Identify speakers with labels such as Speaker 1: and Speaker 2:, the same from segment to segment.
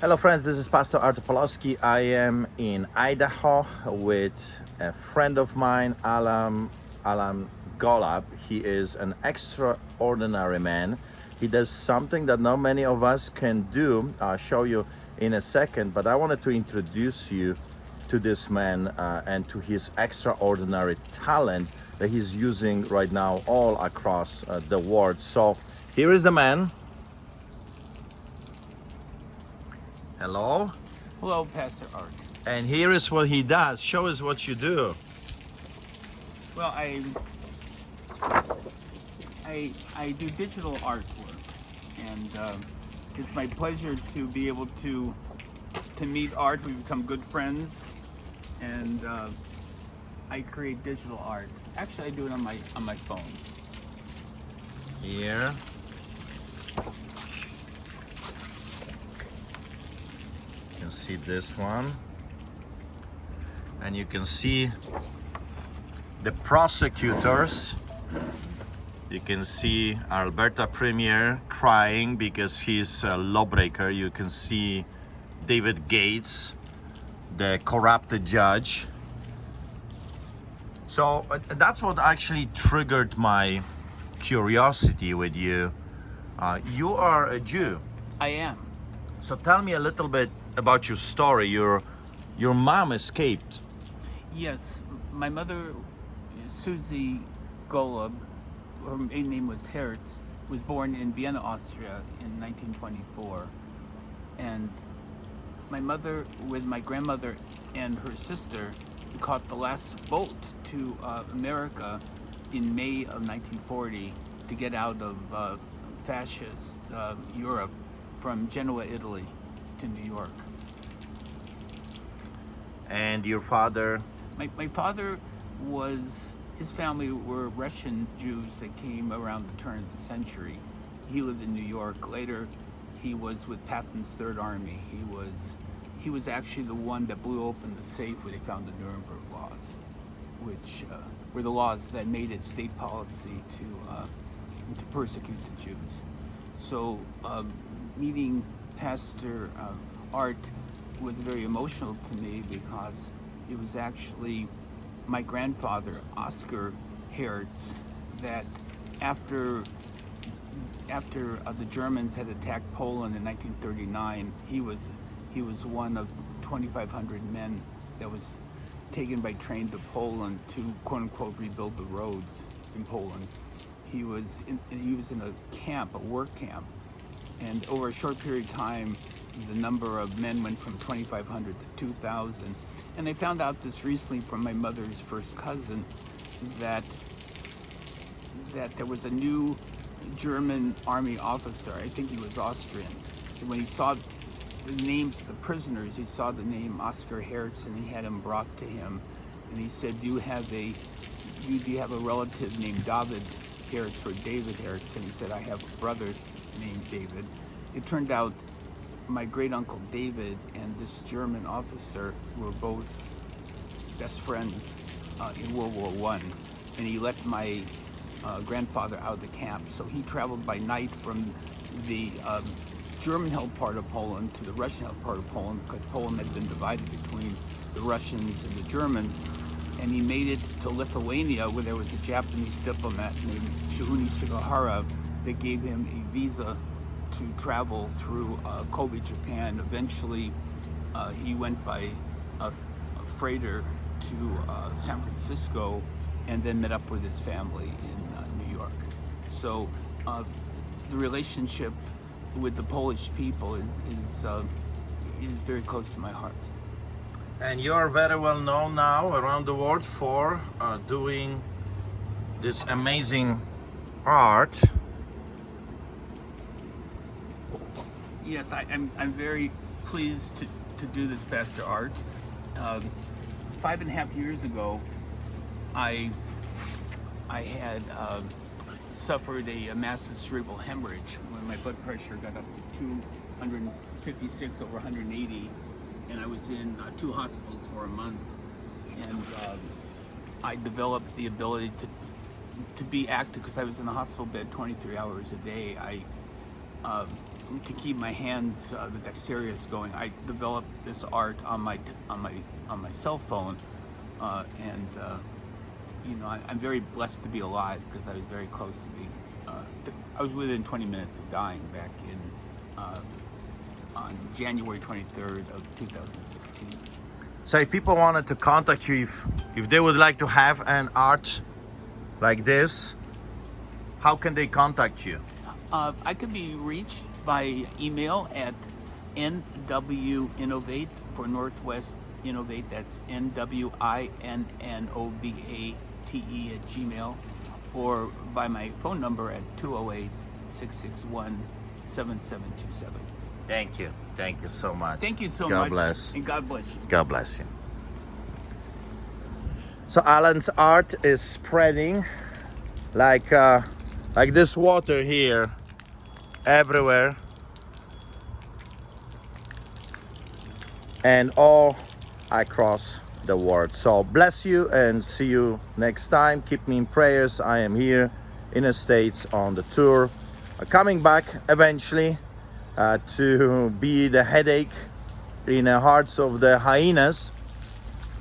Speaker 1: Hello, friends. This is Pastor Artur Pawlowski. I am in Idaho with a friend of mine, Alan Golub. He is an extraordinary man. He does something that not many of us can do. I'll show you in a second, but I wanted to introduce you to this man and to his extraordinary talent that he's using right now all across the world. So here is the man. Hello.
Speaker 2: Hello, Pastor Art.
Speaker 1: And here is what he does. Show us what you do.
Speaker 2: Well, I do digital artwork, and it's my pleasure to be able to meet Art. We become good friends, and I create digital art. Actually, I do it on my phone.
Speaker 1: Here. You can see this one. And you can see the prosecutors. You can see Alberta Premier crying because he's a lawbreaker. You can see David Gates, the corrupted judge. So that's what actually triggered my curiosity with you. You are a Jew.
Speaker 2: I am.
Speaker 1: So tell me a little bit about your story. Your mom escaped.
Speaker 2: Yes, my mother, Susie Golub, her maiden name was Hertz, was born in Vienna, Austria in 1924. And my mother, with my grandmother and her sister, caught the last boat to America in May of 1940 to get out of fascist Europe from Genoa, Italy to New York.
Speaker 1: And your father?
Speaker 2: My father his family were Russian Jews that came around the turn of the century. He lived in New York. Later, he was with Patton's Third Army. He was actually the one that blew open the safe where they found the Nuremberg laws, which were the laws that made it state policy to persecute the Jews. So meeting Pastor Art was very emotional to me because it was actually my grandfather, Oscar Hertz, that after the Germans had attacked Poland in 1939, he was one of 2,500 men that was taken by train to Poland to quote unquote rebuild the roads in Poland. He was in a camp, a work camp, and over a short period of time, the number of men went from 2,500 to 2,000. And I found out this recently from my mother's first cousin that there was a new German army officer, I think he was Austrian. And when he saw the names of the prisoners, he saw the name Oscar Hertz, and he had him brought to him. And he said, do you have a relative named David Hertz or David Hertz? And he said, I have a brother named David. It turned out my great uncle David and this German officer were both best friends in World War I, and he let my grandfather out of the camp. So he traveled by night from the German-held part of Poland to the Russian-held part of Poland, because Poland had been divided between the Russians and the Germans. And he made it to Lithuania, where there was a Japanese diplomat named Shihune Sugihara that gave him a visa to travel through Kobe, Japan. Eventually, he went by a freighter to San Francisco and then met up with his family in New York. So the relationship with the Polish people is very close to my heart.
Speaker 1: And you are very well known now around the world for doing this amazing art.
Speaker 2: Yes, I'm very pleased to do this, Pastor Art. 5.5 years ago, I had suffered a massive cerebral hemorrhage when my blood pressure got up to 256 over 180, and I was in 2 hospitals for a month. And I developed the ability to be active because I was in a hospital bed 23 hours a day. to keep my hands, the dexterity going. I developed this art on my cell phone, and you know, I'm very blessed to be alive because I was very close to being. I was within 20 minutes of dying back in on January 23rd of 2016.
Speaker 1: So if people wanted to contact you, if they would like to have an art like this, how can they contact you?
Speaker 2: I could be reached by email at NWInnovate for Northwest Innovate. That's NWINNOVATE at Gmail, or by my phone number at 208-661-7727.
Speaker 1: Thank you. Thank you so much.
Speaker 2: Thank you so
Speaker 1: God
Speaker 2: much.
Speaker 1: bless.
Speaker 2: And God bless you.
Speaker 1: God bless you. So Alan's art is spreading like this water here everywhere and all across the world. So bless you and see you next time. Keep me in prayers. I am here in the States on the tour, coming back eventually to be the headache in the hearts of the hyenas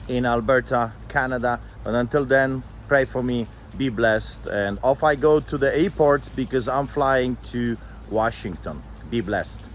Speaker 1: in Alberta, Canada. But until then, pray for me, be blessed, and off I go to the airport because I'm flying to Washington. Be blessed.